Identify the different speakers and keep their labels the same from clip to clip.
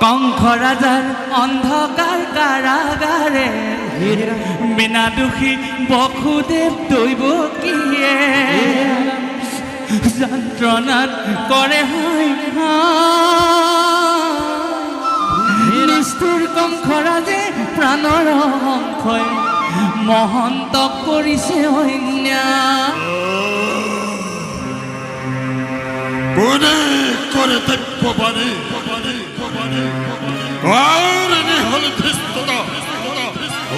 Speaker 1: কংস রাজার অন্ধকার কারাগারে বিনা দোষী বসুদেৱ দৈব কিয়ে যন্ত্রণাত করে নিষ্ঠুর কংস ৰাজে প্ৰাণৰ সংশয় মহন্ত কৰিছে অন্যায়
Speaker 2: কোনে করে তপ্যবাণী আর নিহল ধৃষ্টতা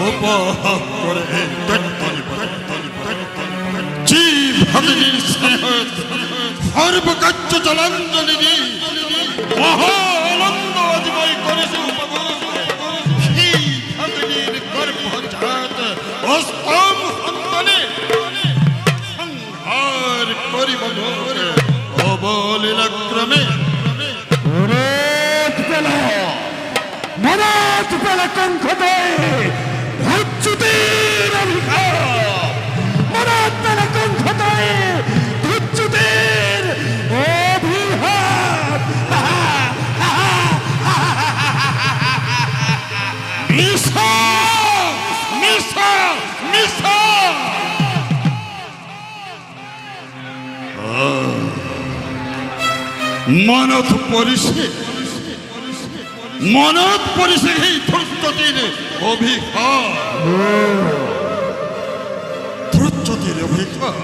Speaker 2: উপহাস করে জীব ভগিনীর স্নেহ সর্বকার্য জলাঞ্জলি দি মহা আনন্দ আজময় করেছে উপভোগ সেই ভগিনীর গর্ভজাত অষ্টম সন্তানে সংহার করিব অবলীলাক্রমে
Speaker 3: মনত পেলে কণ্ঠতে ধৈর্যতির অভিশাপ মনত পেলে কণ্ঠতে ধৈর্যতির অভিশাপ মিশা মিশা মিশা
Speaker 2: মনত পরিষে এই ধৈর্যতির অভিশাপ ধৈর্যতির অভিশাপ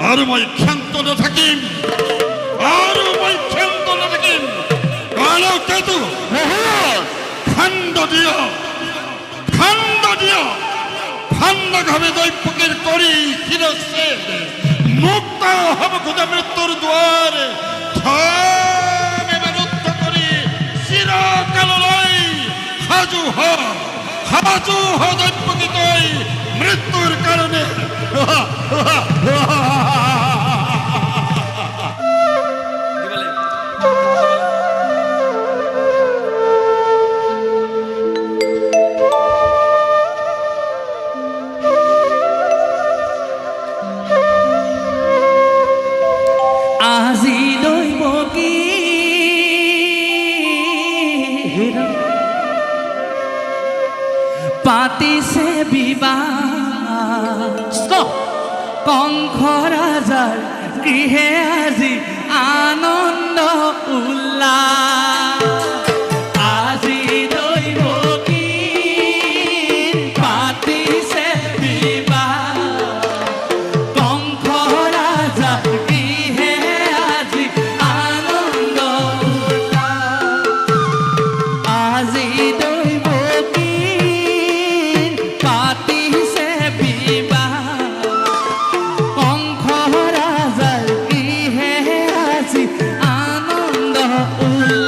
Speaker 2: আৰু মই ক্ষান্ত নাথাকিম কালকেতু খান্ড দিয়া ভাবে দৈপকের করি শিরছে মুক্ত হব খুদা মৃত্যুর দুয়ারে রুদ্ধ করি চিরকাললৈ সাজু হ দৈপকী তৈ মৃত্যুর কারণে
Speaker 1: আজি দৈব কি পাতিছে বিবাহ কংস ৰাজাৰ গৃহে আজি আনন্দ উল্লাস আজি দৈব কি পাতিছে বিবাহ কংস ৰাজাৰ গৃহে আজি আনন্দ উল্লাস আজি দৈব কি পাতিছে বিবাহ কংস ৰাজাৰ গৃহে আজি আনন্দ উল্লাস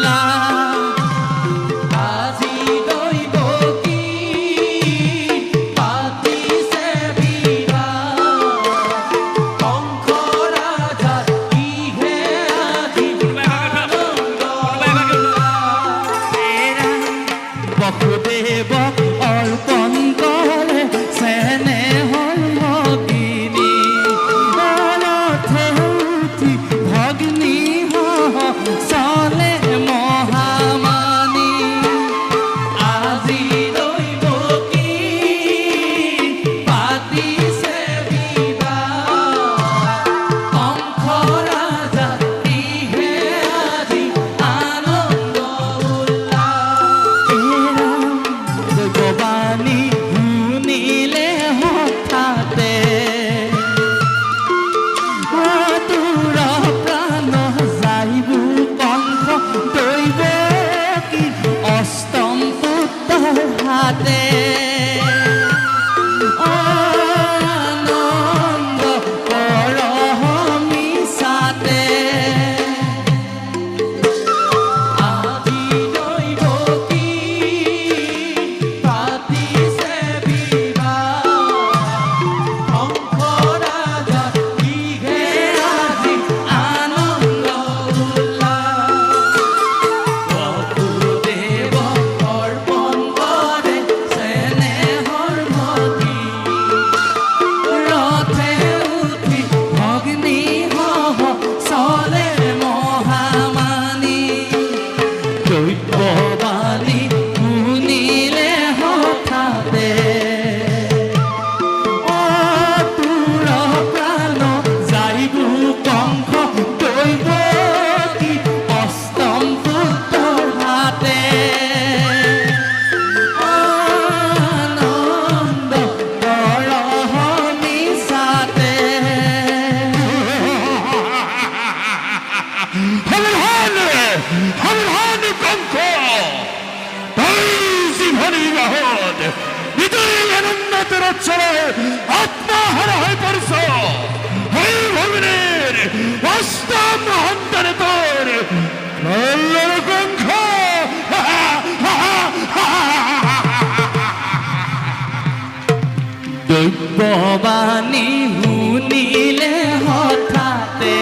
Speaker 3: রাতের অচ্ছলে আত্মাহারা হয়ে পড়ছ হে ভগিনীর অষ্টম মহন্তরে তোর কল্যাণ কঙ্খ
Speaker 1: দৈববাণী শুনিলে হঠাতে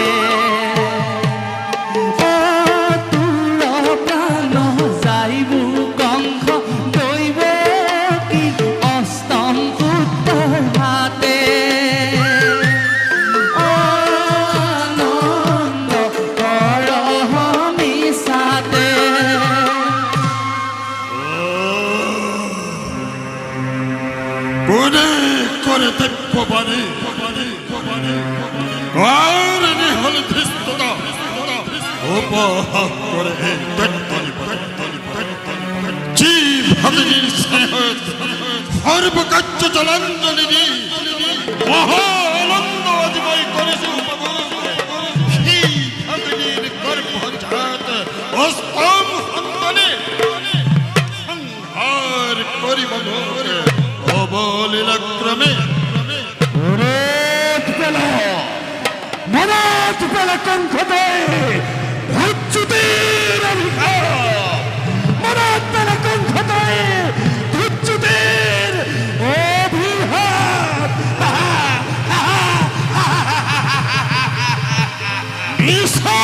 Speaker 1: অতুল প্রাণ যাইব কংস দৈব কি অষ্টম পুত্ৰৰ হাতে আনন্দ কৰহ মিছাতে
Speaker 2: কোনে করে দৈববাণী আর নিহল ধৃষ্টতা উপহাস করে এই দৈত্যনি জীব ভগিনীর স্নেহ সর্বকার্য জলাঞ্জলি মহা আনন্দ আদিময় করেছে উপভোগ সেই ভগিনীর গর্ভজাত অষ্টম সন্তানে সংহার করিব অবলীলাক্রমে
Speaker 3: মনত পেল কণ্ঠতে ধৈর্যুতির অভিশাপ মনত পেল কণ্ঠতে ধৈর্যুতির অভিশাপ মিশা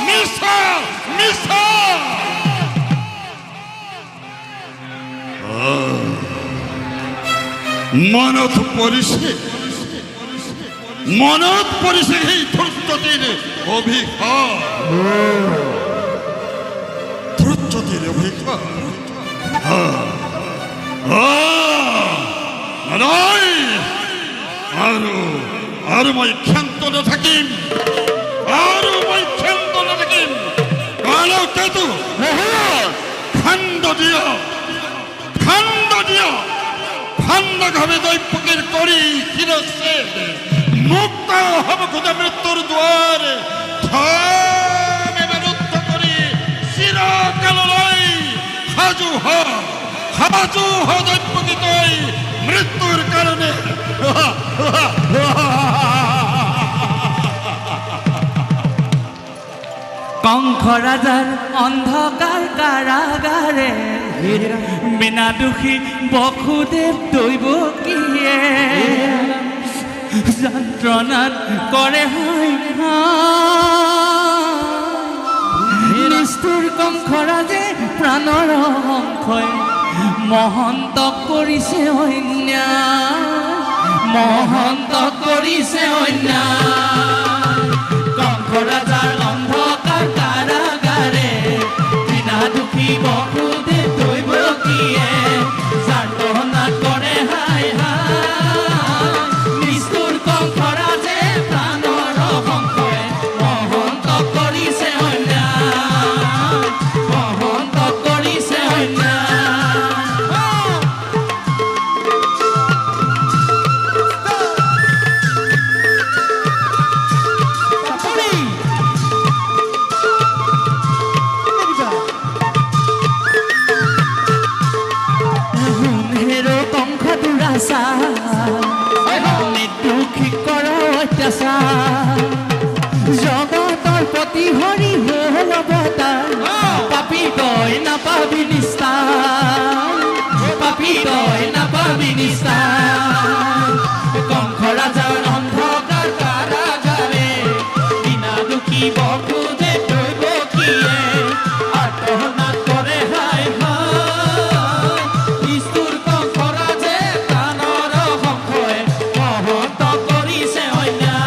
Speaker 3: মিশা মিশা
Speaker 2: মানত পরিষে এই ধৈর্যতির অভিশাপ ধৈর্যতির অভিশাপ আৰু মই ক্ষান্ত নাথাকিম কালকেতু খান্ড দিয়া ভাবে দৈপকের করি শিরছে মুক্ত হব খুদা মৃত্যুর দুয়ার রুদ্ধ করি চিরকাললৈ সাজু হ দৈপকী তই মৃত্যুর কারণে
Speaker 1: কংস রাজাৰ অন্ধকাৰ কাৰাগাৰে বিনা দুখী বসুদেৱ দৈৱকীয়ে যন্ত্ৰণাত কৰে নিষ্ঠুৰ কংস ৰাজে প্ৰাণৰ সংশয় মহন্ত কৰিছে অন্যায় কংস ৰাজাৰ অন্ধকাৰ কাৰাগাৰে বিনা দুখী বসুদেৱ দৈৱকীয়ে যান্ত্ৰণাত কৰে নিষ্ঠুৰ কংস ৰাজে প্ৰাণৰ সংশয় মহন্ত কৰিছে অন্যায় দুখী কৰ অত্যাচাৰ জগতৰ প্ৰতি হৰি হ'ল অৱতাৰ পাপী তই নাপাবি নিস্তাৰ কংস ৰাজাৰ অন্ধকাৰ কাৰাগাৰে বিনা দুখী বসুদেৱ দৈৱকীয়ে আত্মহত্যা কৰে নিষ্ঠুৰ কংস ৰাজে প্ৰাণৰ সংশয় মহন্ত কৰিছে অন্যায়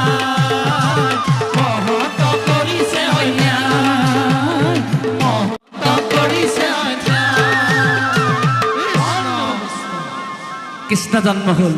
Speaker 1: কৃষ্ণ জন্ম হ'ল